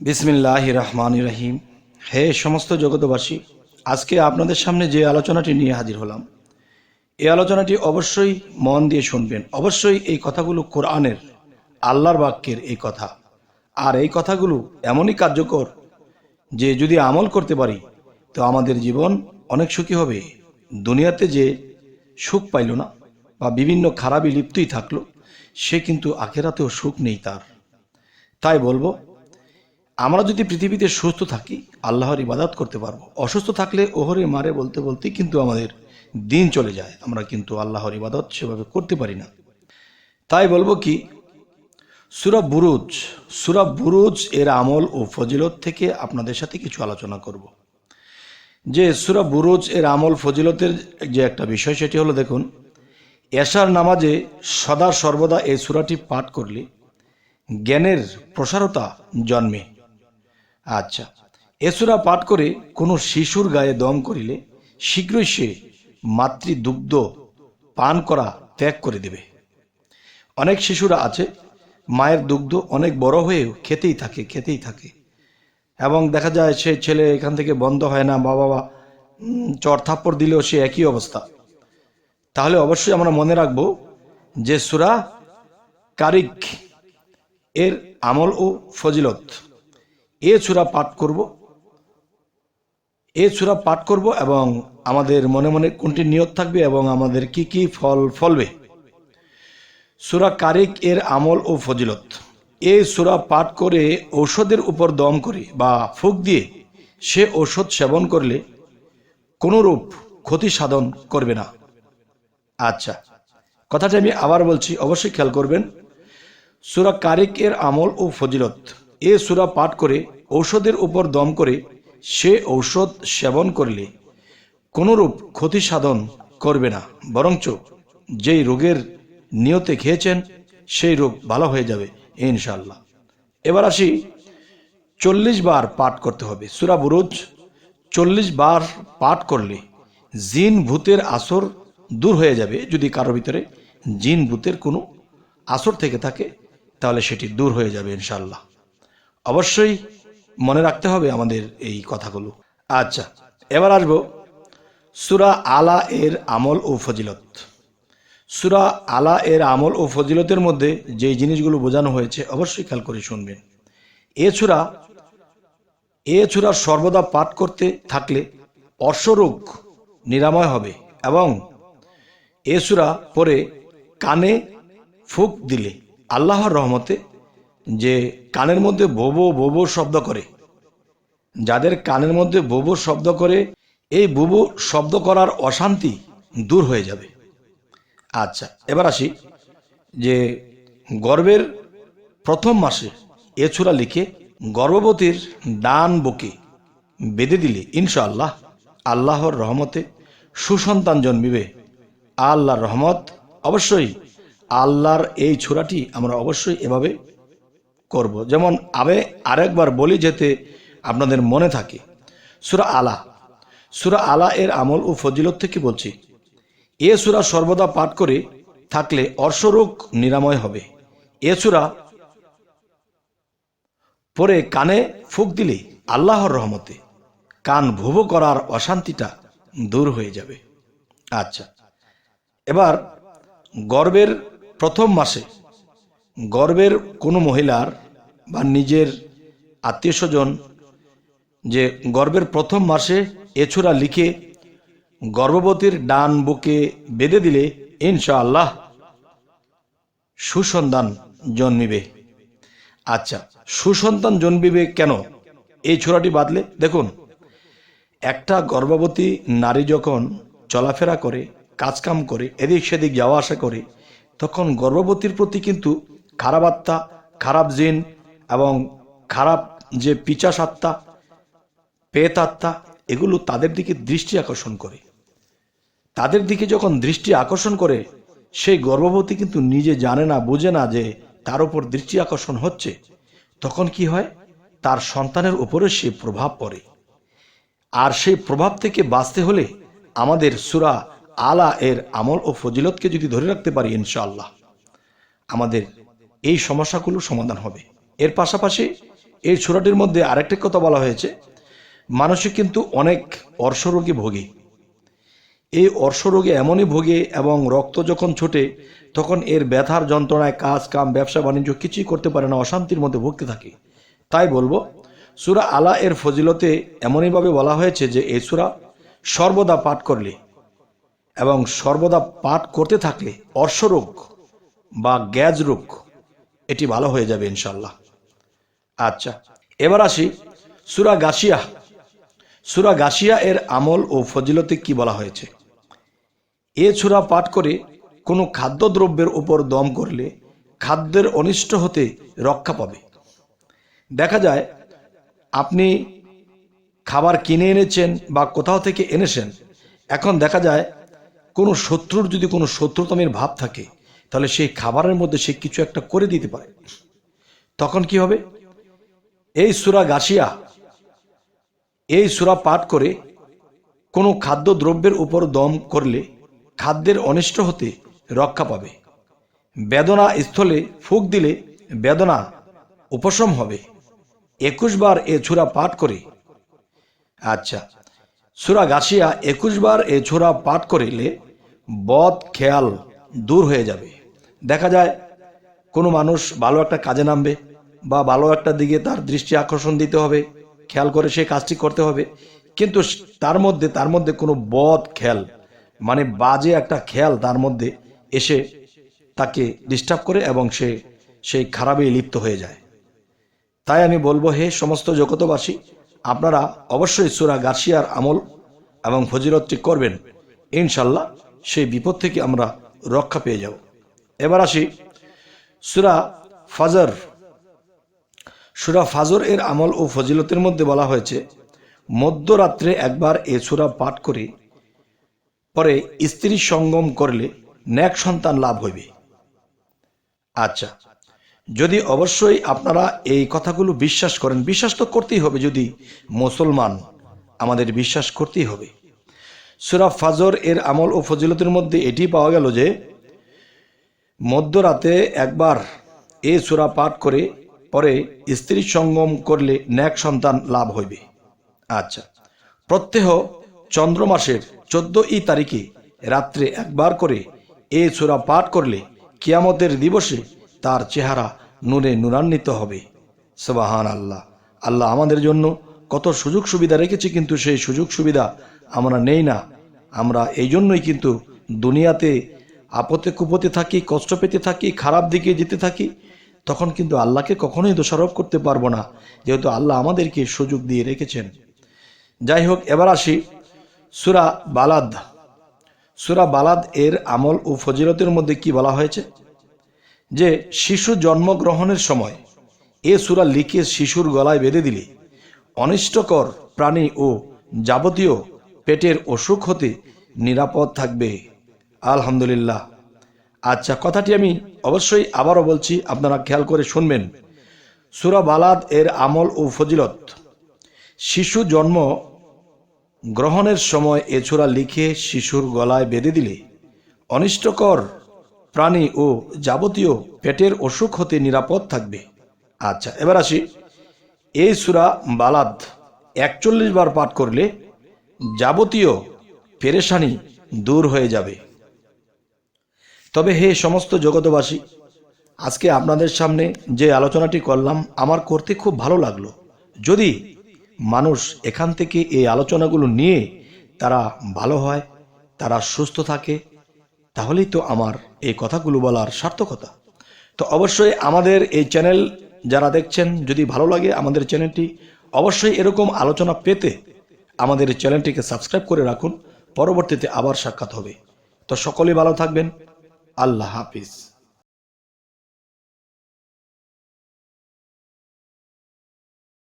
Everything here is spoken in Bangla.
বিসমিল্লাহির রহমানির রহিম। হে সমস্ত জগতবাসী, আজকে আপনাদের সামনে যে আলোচনাটি নিয়ে হাজির হলাম, এই আলোচনাটি অবশ্যই মন দিয়ে শুনবেন। অবশ্যই এই কথাগুলো কোরআনের, আল্লাহর বাক্যের এই কথা, আর এই কথাগুলো এমনই কার্যকর যে যদি আমল করতে পারি তো আমাদের জীবন অনেক সুখী হবে। দুনিয়াতে যে সুখ পাইল না বা বিভিন্ন খারাপই লিপ্তই থাকলো, সে কিন্তু আখেরাতেও সুখ নেই তার। তাই বলবো, আমরা যদি পৃথিবীতে সুস্থ থাকি আল্লাহর ইবাদত করতে পারবো। অসুস্থ থাকলে ওহরে মারে বলতে বলতে কিন্তু আমাদের দিন চলে যায়, আমরা কিন্তু আল্লাহর ইবাদত সেভাবে করতে পারি না। তাই বলবো কি, সূরা বুরুজ এর আমল ও ফজিলত থেকে আপনাদের সাথে কিছু আলোচনা করব। যে সূরা বুরুজ এর আমল ফজিলতের যে একটা বিষয়, সেটি হলো, দেখুন, এশার নামাজে সদা সর্বদা এই সূরাটি পাঠ করলে জ্ঞানের প্রসারতা জন্মে। আচ্ছা, এ সূরা পাঠ করে কোনো শিশুর গায়ে দম করিলে শীঘ্রই সে মাতৃদুগ্ধ পান করা ত্যাগ করে দেবে। অনেক শিশুরা আছে মায়ের দুগ্ধ অনেক বড় হয়েও খেতেই থাকে এবং দেখা যায় সে ছেলে এখান থেকে বন্ধ হয় না, বাবা চর থাপ্পড় দিলেও সে একই অবস্থা। তাহলে অবশ্যই আমরা মনে রাখবো যে সূরা কারিক এর আমল ও ফজিলত, এ সূরা পাঠ করব এবং আমাদের মনে মনে কোনটি নিয়ত থাকবে এবং আমাদের কি কি ফল ফলবে। সূরা কারিক এর আমল ও ফজিলত, এই সূরা পাঠ করে ঔষধের উপর দম করে বা ফুঁক দিয়ে সে ঔষধ সেবন করলে কোনরূপ ক্ষতি সাধন করবে না। আচ্ছা, কথাটা আমি আবার বলছি, অবশ্যই খেয়াল করবেন। সূরা কারিক এর আমল ও ফজিলত, এ সূরা পাঠ করে ঔষধের উপর দম করে সে ঔষধ সেবন করলে কোনরূপ ক্ষতি সাধন করবে না, বরঞ্চ যেই রোগের নিয়তে খেয়েছেন সেই রোগ ভালো হয়ে যাবে ইনশাআল্লাহ। এবার আসি, 40 বার পাঠ করতে হবে সূরা বুরুজ। 40 বার পাঠ করলে জিন ভূতের আসর দূর হয়ে যাবে। যদি কারোর ভিতরে জিন ভূতের কোনো আসর থেকে থাকে তাহলে সেটি দূর হয়ে যাবে ইনশাআল্লাহ। অবশ্যই মনে রাখতে হবে আমাদের এই কথাগুলো। আচ্ছা, এবার আসবো সূরা আলা এর আমল ও ফজিলত। সূরা আলা এর আমল ও ফজিলতের মধ্যে যে জিনিসগুলো বোঝানো হয়েছে অবশ্যই খেয়াল করে শুনবেন। এ সূরা সর্বদা পাঠ করতে থাকলে অর্শরোগ নিরাময় হবে এবং এ সূরা পরে কানে ফুঁক দিলে আল্লাহর রহমতে, যে কানের মধ্যে বোবো শব্দ করে, যাদের কানের মধ্যে বোবো শব্দ করে, এই বোবো শব্দ করার অশান্তি দূর হয়ে যাবে। আচ্ছা, এবার আসি যে গর্ভের প্রথম মাসে এ সূরা লিখে গর্ভবতীর ডান বুকে বেঁধে দিলে ইনশাআল্লাহ আল্লাহর রহমতে সুসন্তান জন্মিবে। আল্লাহর রহমত, অবশ্যই আল্লাহর এই সূরাটি আমরা অবশ্যই এভাবে করব। যেমন আমি আরেকবার বলি যাতে আপনাদের মনে থাকে। সূরা আলা এর আমল ও ফজিলত থেকে বলছি, এ সূরা সর্বদা পাঠ করে থাকলে অর্শরোগ নিরাময় হবে। এ সূরা পরে কানে ফুঁক দিলে আল্লাহর রহমতে কান ভুবো করার অশান্তিটা দূর হয়ে যাবে। আচ্ছা, এবার গর্ভের প্রথম মাসে গর্ভের কোনো মহিলার বা নিজের আত্মীয় স্বজন যে গর্ভের প্রথম মাসে এ সূরা লিখে গর্ভবতীর ডান বুকে বেঁধে দিলে ইনশাআল্লাহ সুসন্তান জন্মিবে। আচ্ছা, সুসন্তান জন্মিবে কেন এই সূরাটি বাঁধলে? দেখুন, একটা গর্ভবতী নারী যখন চলাফেরা করে, কাজকাম করে, এদিক সেদিক যাওয়া আসা করে, তখন গর্ভবতীর প্রতি কিন্তু খারাপ আত্মা, খারাপ জিন এবং খারাপ যে পিশাচ আত্মা, পেত আত্মা, এগুলো তাদের দিকে দৃষ্টি আকর্ষণ করে। তাদের দিকে যখন দৃষ্টি আকর্ষণ করে, সেই গর্ভবতী কিন্তু নিজে জানে না, বোঝে না যে তার উপর দৃষ্টি আকর্ষণ হচ্ছে। তখন কি হয়, তার সন্তানের উপরে সে প্রভাব পড়ে। আর সেই প্রভাব থেকে বাঁচতে হলে আমাদের সূরা আলা এর আমল ও ফজিলতকে যদি ধরে রাখতে পারি ইনশাআল্লাহ আমাদের এই সমস্যাগুলো সমাধান হবে। এর পাশাপাশি এই সূরাটির মধ্যে আরেকটি কথা বলা হয়েছে, মানুষে কিন্তু অনেক অর্শরোগে ভোগে। এই অর্শরোগে এমনই ভোগে এবং রক্ত যখন ছোটে তখন এর ব্যথার যন্ত্রণায় কাজ কাম ব্যবসা বাণিজ্য কিছুই করতে পারে না, অশান্তির মধ্যে ভুগতে থাকে। তাই বলবো, সূরা আলা এর ফজিলতে এমনইভাবে বলা হয়েছে যে এই সূরা সর্বদা পাঠ করলে এবং সর্বদা পাঠ করতে থাকলে অর্শরোগ বা গ্যাজ রোগ এটি ভালো হয়ে যাবে ইনশাল্লাহ। আচ্ছা, এবার আসি সূরা গাশিয়া। সূরা গাশিয়া এর আমল ও ফজিলতে কি বলা হয়েছে। এ সূরা পাঠ করে কোনো খাদ্যদ্রব্যের উপর দম করলে খাদ্যের অনিষ্ট হতে রক্ষা পাবে। দেখা যায় আপনি খাবার কিনে এনেছেন বা কোথাও থেকে এনেছেন, এখন দেখা যায় কোনো শত্রুর যদি কোনো শত্রুতামের ভাব থাকে তাহলে সেই খাবারের মধ্যে সে কিছু একটা করে দিতে পারে। তখন কি হবে, এই সূরা গাশিয়া এই সূরা পাঠ করে কোনো খাদ্য দ্রব্যের উপর দম করলে খাদ্যের অনিষ্ট হতে রক্ষা পাবে। বেদনা স্থলে ফুঁক দিলে বেদনা উপশম হবে। 21 বার এ সূরা পাঠ করে, আচ্ছা, সূরা গাশিয়া 21 বার এ সূরা পাঠ করিলে বদ খেয়াল দূর হয়ে যাবে। দেখা যায় কোনো মানুষ ভালো একটা কাজে নামবে বা ভালো একটা দিকে তার দৃষ্টি আকর্ষণ দিতে হবে, খেয়াল করে সেই কাজটি করতে হবে, কিন্তু তার মধ্যে কোনো বদ খেয়াল মানে বাজে একটা খেয়াল তার মধ্যে এসে তাকে ডিস্টার্ব করে এবং সে সেই খারাপেই লিপ্ত হয়ে যায়। তাই আমি বলবো, হে সমস্ত জগতবাসী, আপনারা অবশ্যই সূরা গাশিয়ার আমল এবং ফজিলতটি করবেন, ইনশাল্লাহ সেই বিপদ থেকে আমরা রক্ষা পেয়ে যাব। এবার আসি সূরা ফাজর। সূরা ফাজর এর আমল ও ফজিলতের মধ্যে বলা হয়েছে, মধ্যরাত্রে একবার এ সূরা পাঠ করে পরে স্ত্রী সঙ্গম করলে নেক সন্তান লাভ হইবে। আচ্ছা, যদি অবশ্যই আপনারা এই কথাগুলো বিশ্বাস করেন, বিশ্বাস তো করতেই হবে, যদি মুসলমান আমাদের বিশ্বাস করতেই হবে। সূরা ফাজর এর আমল ও ফজিলতের মধ্যে এটি পাওয়া গেল যে মধ্যরাতে একবার এ সূরা পাঠ করে পরে স্ত্রী সঙ্গম করলে নেক সন্তান লাভ হইবে। আচ্ছা, প্রত্যহ চন্দ্র মাসের 14 তারিখে রাত্রে একবার করে এ সূরা পাঠ করলে কিয়ামতের দিবসে তার চেহারা নূরে নূরান্বিত হবে। সুবহান আল্লাহ। আল্লাহ আমাদের জন্য কত সুযোগ সুবিধা রেখেছে, কিন্তু সেই সুযোগ সুবিধা আমরা নেই না। আমরা এই জন্যই কিন্তু দুনিয়াতে আপদে কুপতে থাকি, কষ্ট পেতে থাকি, খারাপ দিকে যেতে থাকি। তখন কিন্তু আল্লাহকে কখনোই দোষারোপ করতে পারবো না, যেহেতু আল্লাহ আমাদেরকে সুযোগ দিয়ে রেখেছেন। যাই হোক, এবার আসি সূরা বালাদ। সূরা বালাদ এর আমল ও ফজিলতের মধ্যে কি বলা হয়েছে যে শিশু জন্মগ্রহণের সময় এ সূরা লিখে শিশুর গলায় বেঁধে দিলে অনিষ্টকর প্রাণী ও যাবতীয় পেটের অসুখ হতে নিরাপদ থাকবে। আলহামদুলিল্লাহ। আচ্ছা, কথাটি আমি অবশ্যই আবারও বলছি, আপনারা খেয়াল করে শুনবেন। সূরা বালাদ এর আমল ও ফজিলত, শিশু জন্ম গ্রহণের সময় এ সূরা লিখে শিশুর গলায় বেঁধে দিলে অনিষ্টকর প্রাণী ও যাবতীয় পেটের অসুখ হতে নিরাপদ থাকবে। আচ্ছা, এবার আসি, এই সূরা বালাদ 41 বার পাঠ করলে যাবতীয় পেরেশানি দূর হয়ে যাবে। তবে হে সমস্ত জগতবাসী, আজকে আপনাদের সামনে যে আলোচনাটি করলাম আমার করতে খুব ভালো লাগলো। যদি মানুষ এখান থেকে এই আলোচনাগুলো নিয়ে তারা ভালো হয়, তারা সুস্থ থাকে, তাহলেই তো আমার এই কথাগুলো বলার সার্থকতা। তো অবশ্যই আমাদের এই চ্যানেল যারা দেখছেন, যদি ভালো লাগে আমাদের চ্যানেলটি, অবশ্যই এরকম আলোচনা পেতে আমাদের চ্যানেলটিকে সাবস্ক্রাইব করে রাখুন। পরবর্তীতে আবার সাক্ষাৎ হবে। তো সকলেই ভালো থাকবেন। আল্লাহ হাফিজ।